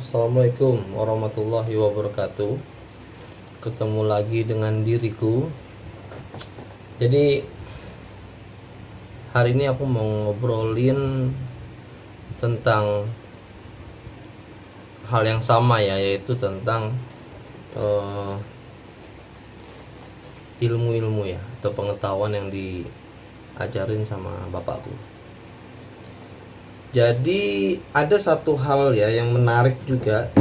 Assalamualaikum warahmatullahi wabarakatuh. Ketemu lagi dengan diriku. Jadi hari ini aku mau ngobrolin tentang hal yang sama ya, yaitu tentang ilmu-ilmu ya, atau pengetahuan yang diajarin sama bapakku. Jadi ada satu hal ya yang menarik juga,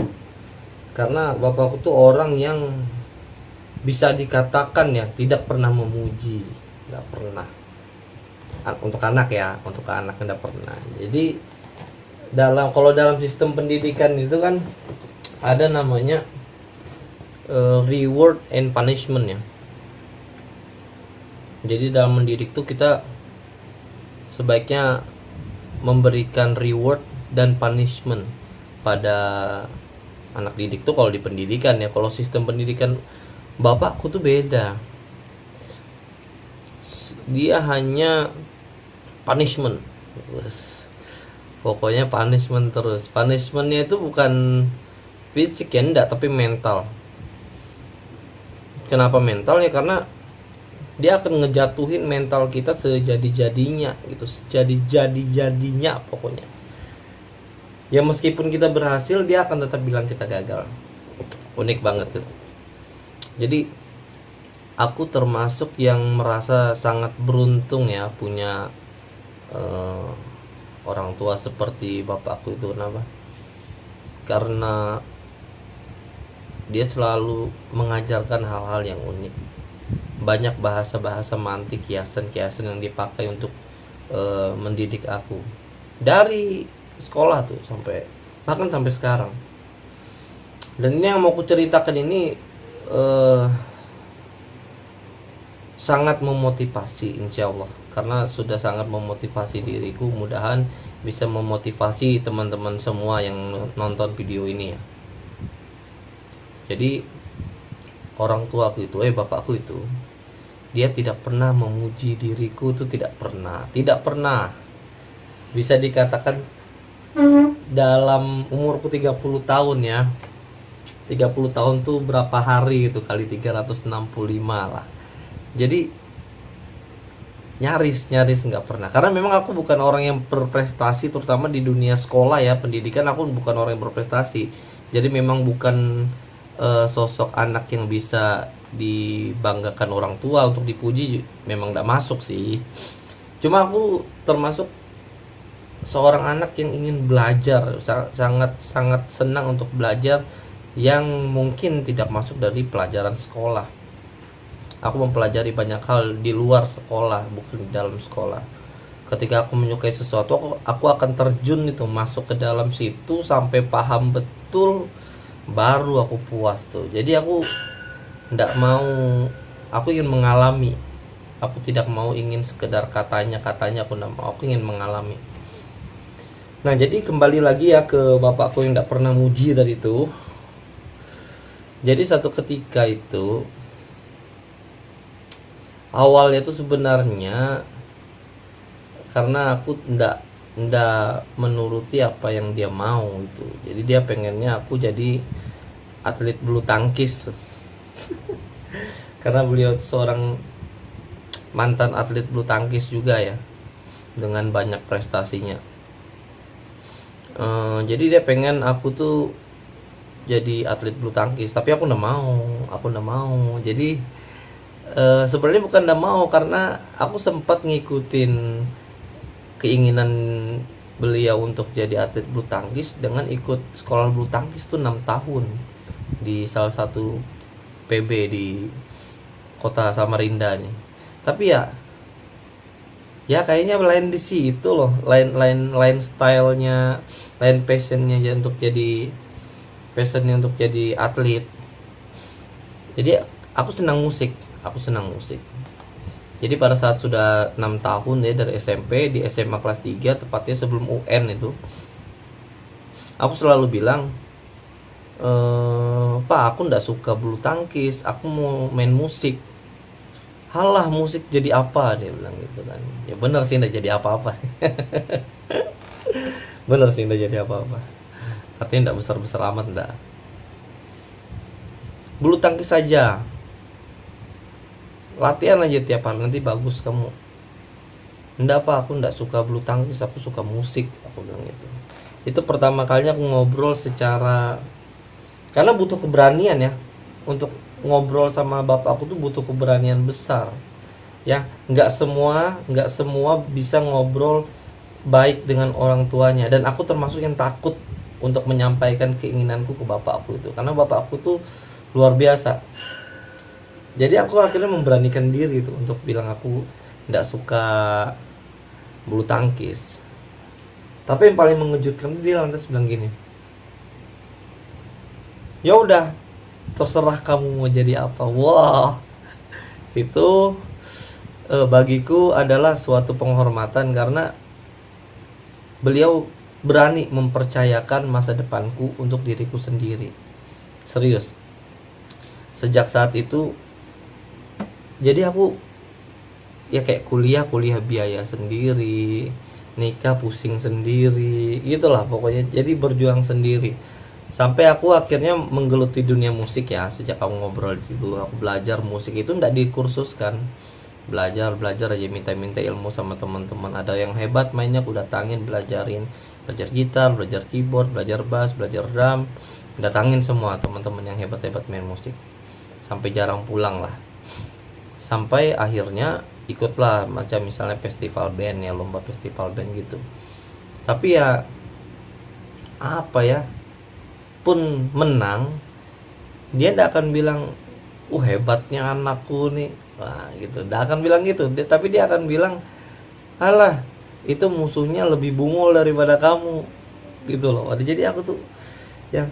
karena bapakku tuh orang yang bisa dikatakan ya tidak pernah memuji, nggak pernah. Untuk anak ya, untuk anak tidak pernah. Jadi kalau dalam sistem pendidikan itu kan ada namanya reward and punishment ya. Jadi dalam mendidik tuh kita sebaiknya memberikan reward dan punishment pada anak didik tuh kalau di pendidikan ya. Kalau sistem pendidikan bapakku tuh beda, dia hanya punishment. Pokoknya punishment terus. Punishmentnya itu bukan fisik ya, enggak, tapi mental. Kenapa mental ya? Karena dia akan ngejatuhin mental kita sejadi-jadinya gitu, sejadi-jadinya pokoknya. Ya meskipun kita berhasil, dia akan tetap bilang kita gagal. Unik banget gitu. Jadi aku termasuk yang merasa sangat beruntung ya punya orang tua seperti bapakku itu. Kenapa? Karena dia selalu mengajarkan hal-hal yang unik. Banyak bahasa-bahasa mantik, kiasan-kiasan yang dipakai untuk mendidik aku dari sekolah tuh bahkan sampai sekarang. Dan ini yang mau aku ceritakan ini sangat memotivasi insya Allah, karena sudah sangat memotivasi diriku. Mudahan bisa memotivasi teman-teman semua yang nonton video ini ya. Jadi orang tuaku itu, bapakku itu, dia tidak pernah memuji diriku, itu tidak pernah. Bisa dikatakan dalam umurku 30 tahun ya. 30 tahun tuh berapa hari itu kali 365 lah. Jadi nyaris nggak pernah. Karena memang aku bukan orang yang berprestasi, terutama di dunia sekolah ya, pendidikan. Aku bukan orang yang berprestasi. Jadi memang bukan sosok anak yang bisa dibanggakan orang tua untuk dipuji, memang tidak masuk sih. Cuma aku termasuk seorang anak yang ingin belajar, sangat senang untuk belajar yang mungkin tidak masuk dari pelajaran sekolah. Aku mempelajari banyak hal di luar sekolah, bukan di dalam sekolah. Ketika aku menyukai sesuatu, aku akan terjun itu, masuk ke dalam situ sampai paham betul, baru aku puas tuh. Jadi aku ingin mengalami. Aku tidak mau ingin sekedar katanya aku tidak mau, aku ingin mengalami. Nah, jadi kembali lagi ya ke bapakku yang tidak pernah muji tadi itu. Jadi satu ketika itu, awalnya tuh sebenarnya karena aku tidak menuruti apa yang dia mau itu. Jadi dia pengennya aku jadi atlet bulu tangkis. Karena beliau seorang mantan atlet bulu tangkis juga ya, dengan banyak prestasinya. Jadi dia pengen aku tuh jadi atlet bulu tangkis, tapi aku nggak mau. Jadi sebenarnya bukan nggak mau, karena aku sempat ngikutin keinginan beliau untuk jadi atlet bulu tangkis dengan ikut sekolah bulu tangkis tuh 6 tahun di salah satu PB di kota Samarinda nih. Tapi ya kayaknya lain di situ loh, lain stylenya, lain passionnya untuk jadi atlet. Jadi aku senang musik. Jadi pada saat sudah 6 tahun ya, dari SMP, di SMA kelas 3, tepatnya sebelum UN itu, aku selalu bilang, Pak, aku nggak suka bulu tangkis, aku mau main musik. Halah, musik jadi apa, dia bilang gitu kan. Ya bener sih, nggak jadi apa-apa. artinya tidak besar-besar amat, enggak. Bulu tangkis saja, latihan aja tiap hari, nanti bagus kamu. Enggak apa, aku enggak suka bulu tangkis, aku suka musik, aku bilang gitu. Itu pertama kalinya aku ngobrol secara, karena butuh keberanian ya, untuk ngobrol sama bapak aku tuh butuh keberanian besar ya. Nggak semua bisa ngobrol baik dengan orang tuanya, dan aku termasuk yang takut untuk menyampaikan keinginanku ke bapak aku itu, karena bapak aku tuh luar biasa. Jadi aku akhirnya memberanikan diri tuh untuk bilang aku nggak suka bulu tangkis. Tapi yang paling mengejutkan dia lantas bilang gini, ya udah terserah kamu mau jadi apa. Wah, itu bagiku adalah suatu penghormatan, karena beliau berani mempercayakan masa depanku untuk diriku sendiri. Serius. Sejak saat itu, jadi aku ya kayak kuliah biaya sendiri, nikah pusing sendiri, gitulah pokoknya. Jadi berjuang sendiri. Sampai aku akhirnya menggeluti dunia musik ya. Sejak kamu ngobrol itu, aku belajar musik itu ndak dikursuskan. Belajar aja, minta ilmu sama teman-teman. Ada yang hebat mainnya, aku datangin, belajarin. Belajar gitar, belajar keyboard, belajar bass, belajar drum. Datangin semua teman-teman yang hebat-hebat main musik. Sampai jarang pulang lah. Sampai akhirnya ikutlah macam misalnya festival band ya, lomba festival band gitu. Tapi ya apa ya, pun menang, dia tidak akan bilang hebatnya anakku nih, wah gitu, tidak akan bilang gitu. Tapi dia akan bilang, alah itu musuhnya lebih bungul daripada kamu, gitu loh. Jadi aku tuh yang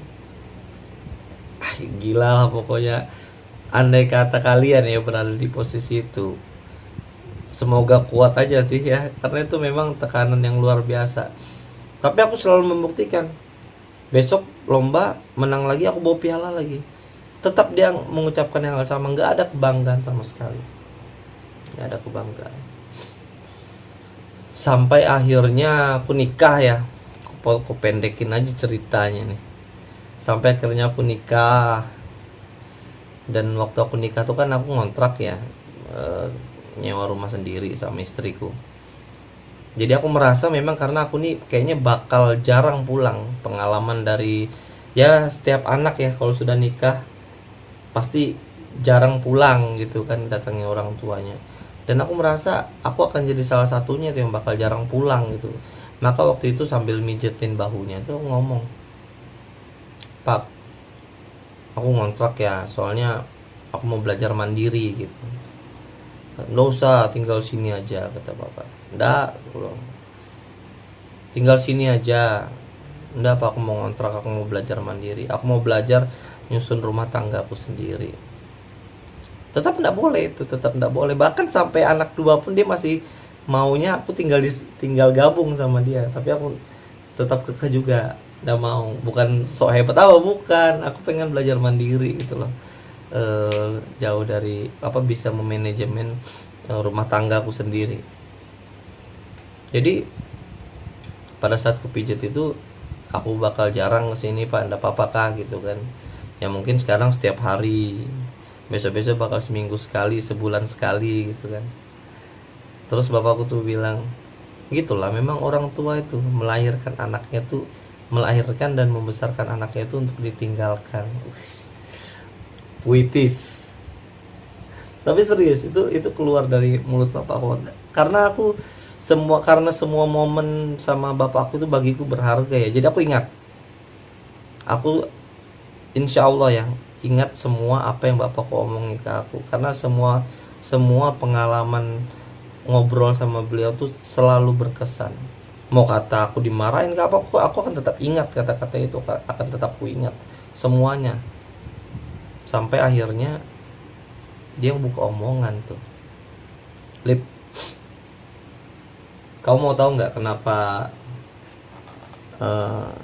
gila lah pokoknya. Andai kata kalian ya berada di posisi itu, semoga kuat aja sih ya, karena itu memang tekanan yang luar biasa. Tapi aku selalu membuktikan, besok lomba menang lagi, aku bawa piala lagi. Tetap dia mengucapkan yang sama, nggak ada kebanggaan sama sekali, nggak ada kebanggaan. Sampai akhirnya aku nikah ya, aku pendekin aja ceritanya nih. Sampai akhirnya aku nikah, dan waktu aku nikah tuh kan aku ngontrak ya, nyewa rumah sendiri sama istriku. Jadi aku merasa memang karena aku nih kayaknya bakal jarang pulang. Pengalaman dari ya setiap anak ya, kalau sudah nikah pasti jarang pulang gitu kan, datangnya orang tuanya. Dan aku merasa aku akan jadi salah satunya tuh yang bakal jarang pulang gitu. Maka waktu itu sambil mijetin bahunya tuh ngomong, "Pak, aku ngontrak ya, soalnya aku mau belajar mandiri gitu." "Nggak usah, tinggal sini aja," kata bapak. "Nggak, tinggal sini aja." "Nggak Pak, aku mau ngontrak, aku mau belajar mandiri, aku mau belajar nyusun rumah tangga aku sendiri." Tetap nggak boleh itu, tetap nggak boleh. Bahkan sampai anak dua pun dia masih maunya aku tinggal gabung sama dia. Tapi aku tetap kekeh juga, nggak mau. Bukan sok hebat apa, bukan, aku pengen belajar mandiri gitu loh. Jauh dari bisa memanajemen rumah tangga aku sendiri. Jadi pada saat kepijat itu aku bakal jarang kesini, Pak, enggak apa-apa kah gitu kan. Ya mungkin sekarang setiap hari, besok-besok bakal seminggu sekali, sebulan sekali gitu kan. Terus bapakku tuh bilang, gitulah memang orang tua itu melahirkan dan membesarkan anaknya itu untuk ditinggalkan. Puitis. Tapi serius, itu keluar dari mulut bapak aku. Karena semua momen sama bapak aku itu bagiku berharga ya. Jadi aku insya Allah ya ingat semua apa yang bapakku omongin ke aku, karena semua pengalaman ngobrol sama beliau tuh selalu berkesan. Mau kata aku dimarahin ke apa, aku akan tetap ingat kata-kata itu, akan tetap ku ingat semuanya. Sampai akhirnya dia buka omongan tuh, "Lip, kamu mau tahu nggak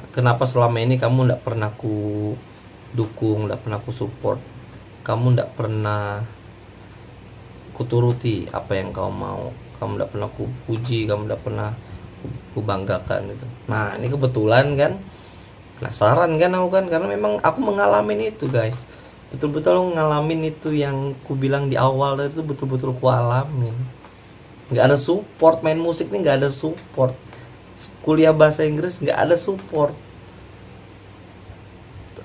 kenapa selama ini kamu nggak pernah ku dukung, nggak pernah ku support, kamu nggak pernah kuturuti apa yang kau mau, kamu nggak pernah ku puji, kamu nggak pernah ku banggakan gitu." Nah ini kebetulan kan Penasaran kan aku kan, karena memang aku mengalami itu guys, betul-betul ngalamin itu yang ku bilang di awal itu, betul-betul ku alamin. Nggak ada support, main musik nih nggak ada support, kuliah bahasa Inggris nggak ada support,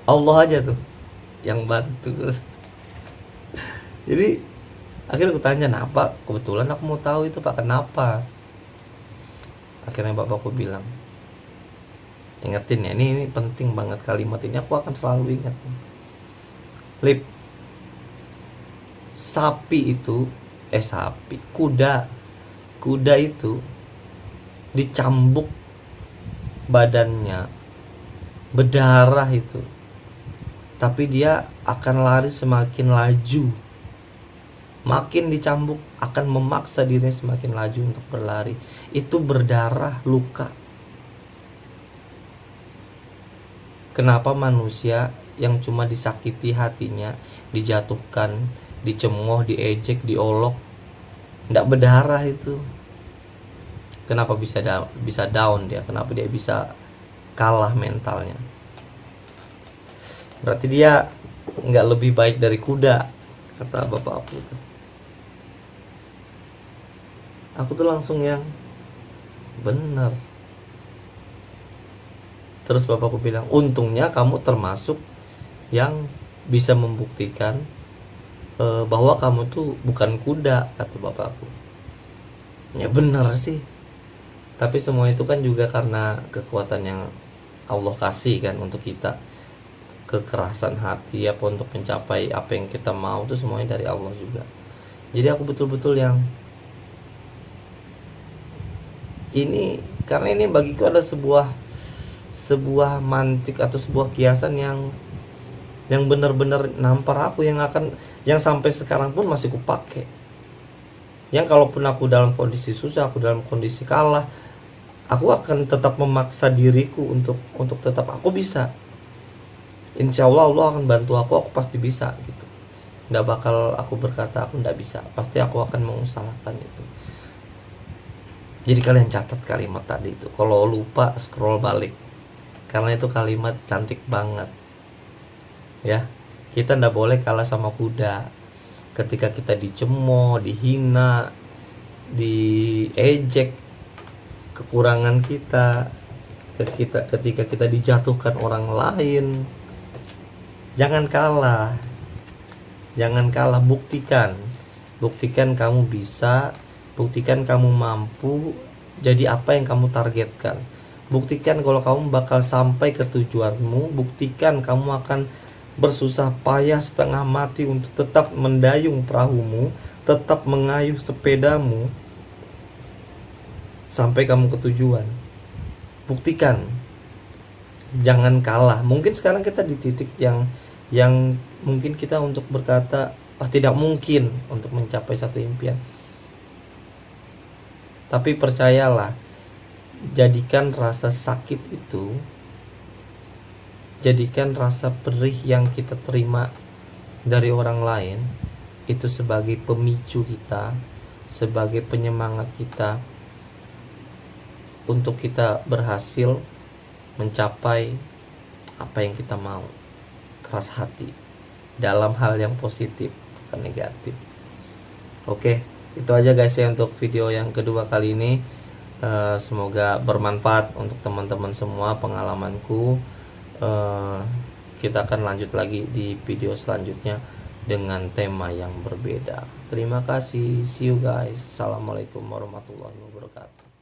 Allah aja tuh yang bantu. Jadi akhirnya aku tanya, kenapa? Kebetulan aku mau tahu itu Pak, kenapa? Akhirnya bapakku bilang, ingetin ya, ini penting banget kalimat ini, aku akan selalu ingat. Lip, kuda itu dicambuk badannya, berdarah itu, tapi dia akan lari semakin laju. Makin dicambuk akan memaksa dirinya semakin laju untuk berlari. Itu berdarah, luka. Kenapa manusia yang cuma disakiti hatinya, dijatuhkan, dicemooh, diejek, diolok, nggak berdarah itu? Kenapa bisa down dia? Kenapa dia bisa kalah mentalnya? Berarti dia nggak lebih baik dari kuda, kata bapak aku tuh. Aku tuh langsung yang bener. Terus bapakku bilang, untungnya kamu termasuk yang bisa membuktikan bahwa kamu tuh bukan kuda, kata bapakku. Ya bener sih, tapi semua itu kan juga karena kekuatan yang Allah kasih kan untuk kita. Kekerasan hati apa untuk mencapai apa yang kita mau tuh semuanya dari Allah juga. Jadi aku betul-betul yang ini, karena ini bagiku ada sebuah mantik atau sebuah kiasan yang benar-benar nampar aku, yang sampai sekarang pun masih kupakai. Yang kalaupun aku dalam kondisi susah, aku dalam kondisi kalah, aku akan tetap memaksa diriku untuk tetap aku bisa. Insya Allah Allah akan bantu aku pasti bisa gitu. Nggak bakal aku berkata aku nggak bisa, pasti aku akan mengusahakan itu. Jadi kalian catat kalimat tadi itu, kalau lupa scroll balik, karena itu kalimat cantik banget ya. Kita nggak boleh kalah sama kuda. Ketika kita dicemooh, dihina, diejek kekurangan kita, ketika kita dijatuhkan orang lain, jangan kalah, buktikan kamu bisa, buktikan kamu mampu jadi apa yang kamu targetkan, buktikan kalau kamu bakal sampai ke tujuanmu, buktikan kamu akan bersusah payah setengah mati untuk tetap mendayung perahumu, tetap mengayuh sepedamu sampai kamu ke tujuan. Buktikan, jangan kalah. Mungkin sekarang kita di titik yang mungkin kita untuk berkata tidak mungkin untuk mencapai satu impian. Tapi percayalah, jadikan rasa sakit itu, jadikan rasa perih yang kita terima dari orang lain itu sebagai pemicu kita, sebagai penyemangat kita untuk kita berhasil mencapai apa yang kita mau. Keras hati dalam hal yang positif, bukan negatif. Oke, itu aja guys ya untuk video yang kedua kali ini. Semoga bermanfaat untuk teman-teman semua pengalamanku. Kita akan lanjut lagi di video selanjutnya dengan tema yang berbeda. Terima kasih, see you guys. Assalamualaikum warahmatullahi wabarakatuh.